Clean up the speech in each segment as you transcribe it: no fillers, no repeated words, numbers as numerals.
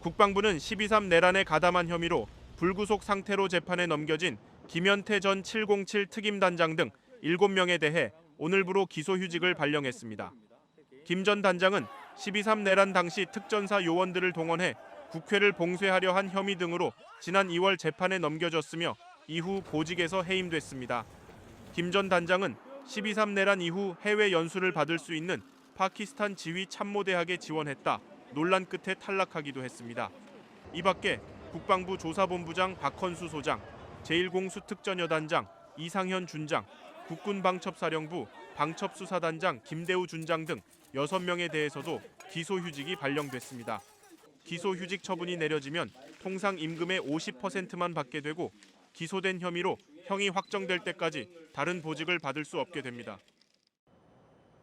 국방부는 12.3 내란에 가담한 혐의로 불구속 상태로 재판에 넘겨진 김현태 전 707 특임단장 등 7명에 대해 오늘부로 기소휴직을 발령했습니다. 김 전 단장은 12.3 내란 당시 특전사 요원들을 동원해 국회를 봉쇄하려 한 혐의 등으로 지난 2월 재판에 넘겨졌으며 이후 보직에서 해임됐습니다. 김 전 단장은 12.3 내란 이후 해외 연수를 받을 수 있는 파키스탄 지휘 참모대학에 지원했다 논란 끝에 탈락하기도 했습니다. 이 밖에 국방부 조사본부장 박헌수 소장, 제1공수특전여단장 이상현 준장, 국군방첩사령부 방첩수사단장 김대우 준장 등 6명에 대해서도 기소휴직이 발령됐습니다. 기소휴직 처분이 내려지면 통상 임금의 50%만 받게 되고 기소된 혐의로 형이 확정될 때까지 다른 보직을 받을 수 없게 됩니다.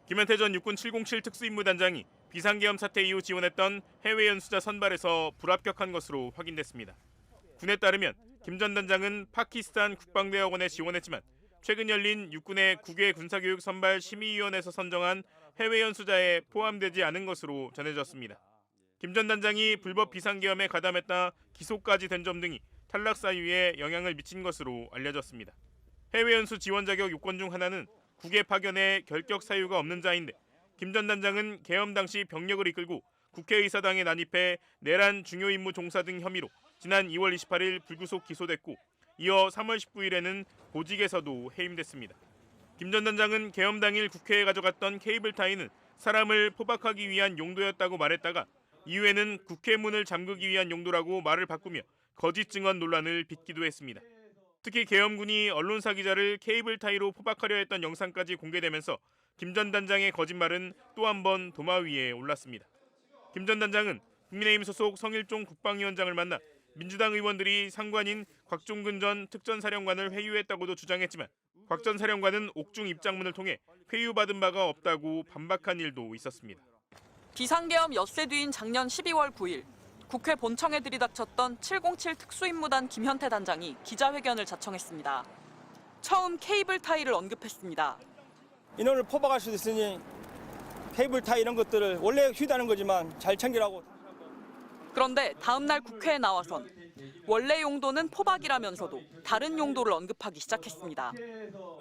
김현태 전 육군 707 특수임무단장이 비상계엄 사태 이후 지원했던 해외 연수자 선발에서 불합격한 것으로 확인됐습니다. 군에 따르면 김 전 단장은 파키스탄 국방대학원에 지원했지만 최근 열린 육군의 국외 군사교육 선발 심의위원회에서 선정한 해외 연수자에 포함되지 않은 것으로 전해졌습니다. 김 전 단장이 불법 비상계엄에 가담했다 기소까지 된 점 등이 탈락 사유에 영향을 미친 것으로 알려졌습니다. 해외 연수 지원 자격 요건 중 하나는 국외 파견에 결격 사유가 없는 자인데 김 전 단장은 계엄 당시 병력을 이끌고 국회의사당에 난입해 내란 중요 임무 종사 등 혐의로 지난 2월 28일 불구속 기소됐고 이어 3월 19일에는 보직에서도 해임됐습니다. 김 전 단장은 계엄 당일 국회에 가져갔던 케이블타이는 사람을 포박하기 위한 용도였다고 말했다가 이후에는 국회 문을 잠그기 위한 용도라고 말을 바꾸며 거짓 증언 논란을 빚기도 했습니다. 특히 계엄군이 언론사 기자를 케이블타이로 포박하려 했던 영상까지 공개되면서 김 전 단장의 거짓말은 또 한 번 도마 위에 올랐습니다. 김 전 단장은 국민의힘 소속 성일종 국방위원장을 만나 민주당 의원들이 상관인 곽종근 전 특전사령관을 회유했다고도 주장했지만 곽 전 사령관은 옥중 입장문을 통해 회유받은 바가 없다고 반박한 일도 있었습니다. 비상계엄 엿새 뒤인 작년 12월 9일 국회 본청에 들이닥쳤던 707 특수임무단 김현태 단장이 기자회견을 자청했습니다. 처음 케이블 타이를 언급했습니다. 인원을 포박할 수도 있으니 케이블 타이 이런 것들을 원래 휴대하는 거지만 잘 챙기라고. 그런데 다음 날 국회에 나와선 원래 용도는 포박이라면서도 다른 용도를 언급하기 시작했습니다.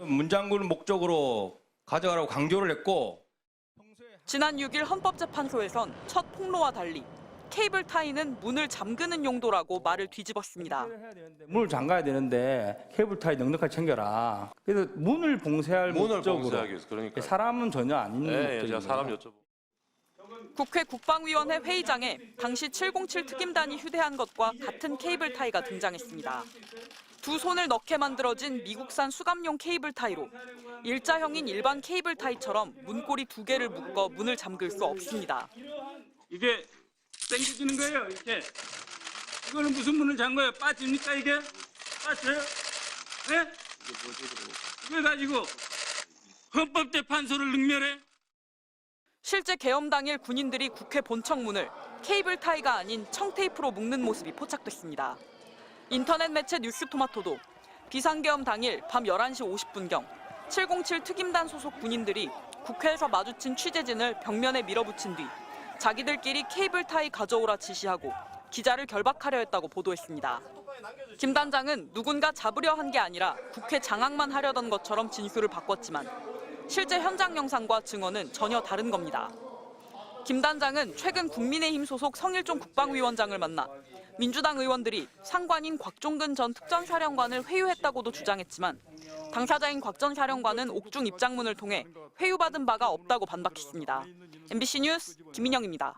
문장구를 목적으로 가져가라고 강조를 했고 지난 6일 헌법재판소에선 첫 폭로와 달리 케이블 타이는 문을 잠그는 용도라고 말을 뒤집었습니다. 문을 잠가야 되는데 케이블 타이 넉넉하게 챙겨라. 그래서 문을 봉쇄할 목적으로. 그러니까 사람은 전혀 아닌 목적입니다. 제가 사람 여쭤보. 국회 국방위원회 회의장에 당시 707 특임단이 휴대한 것과 같은 케이블 타이가 등장했습니다. 두 손을 넣게 만들어진 미국산 수감용 케이블 타이로 일자형인 일반 케이블 타이처럼 문고리 2개를 묶어 문을 잠글 수 없습니다. 이게 당겨지는 거예요, 이렇게. 이거는 무슨 문을 잠궈요? 빠집니까, 이게? 빠져요? 네? 이걸 가지고 헌법재판소를 능멸해? 실제 계엄 당일 군인들이 국회 본청 문을 케이블 타이가 아닌 청테이프로 묶는 모습이 포착됐습니다. 인터넷 매체 뉴스토마토도 비상계엄 당일 밤 11시 50분경 707 특임단 소속 군인들이 국회에서 마주친 취재진을 벽면에 밀어붙인 뒤 자기들끼리 케이블 타이 가져오라 지시하고 기자를 결박하려 했다고 보도했습니다. 김 단장은 누군가 잡으려 한 게 아니라 국회 장악만 하려던 것처럼 진술을 바꿨지만 실제 현장 영상과 증언은 전혀 다른 겁니다. 김 단장은 최근 국민의힘 소속 성일종 국방위원장을 만나 민주당 의원들이 상관인 곽종근 전 특전사령관을 회유했다고도 주장했지만 당사자인 곽 전 사령관은 옥중 입장문을 통해 회유받은 바가 없다고 반박했습니다. MBC 뉴스 김민영입니다.